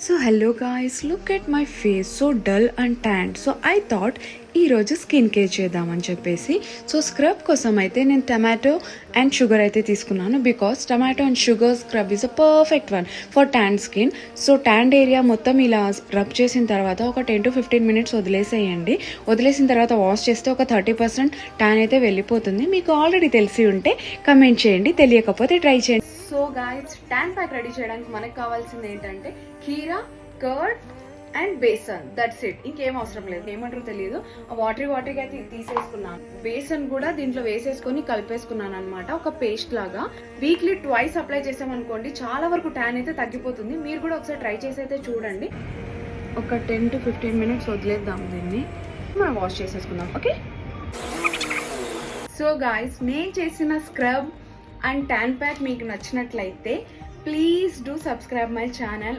So hello guys, look at my face so dull and tan. So I thought ఈరోజు skin care చేద్దామని చెప్పేసి scrub కోసం అయితే నేను టమాటో అండ్ షుగర్ అయితే తీసుకున్నాను. Because tomato and sugar scrub is a perfect one for tan skin. So tan area మొత్తం ఇలా రబ్ చేసిన తర్వాత ఒక 10 to 15 minutes వదిలేసేయండి. వదిలేసిన తర్వాత వాష్ చేస్తే ఒక 30% ట్యాన్ అయితే వెళ్ళిపోతుంది. మీకు ఆల్రెడీ తెలిసి ఉంటే కమెంట్ చేయండి, తెలియకపోతే ట్రై చేయండి. So guys, tan pack ready చేయడానికి మనకు కావాల్సింది ఏంటంటే kheera, curd and besan. That's it. ఇంకేం అవసరం లేదు. ఏమంటారో తెలియదు. వాటరీగా అయితే తీసేసుకున్నాను. బేసన్ కూడా దీంట్లో వేసేసుకొని కలిపేసుకున్నాను అనమాట, ఒక పేస్ట్ లాగా. వీక్లీ ట్వైస్ అప్లై చేసామనుకోండి చాలా వరకు ట్యాన్ అయితే తగ్గిపోతుంది. మీరు కూడా ఒకసారి ట్రై చేసి అయితే చూడండి. ఒక 10 to 15 minutes వదిలేద్దాం దీన్ని. మనం వాష్ చేసేసుకుందాం. ఓకే. సో గాయ్స్, నేను చేసిన స్క్రబ్ అండ్ ట్యాన్ ప్యాక్ మీకు నచ్చినట్లయితే please do subscribe my channel.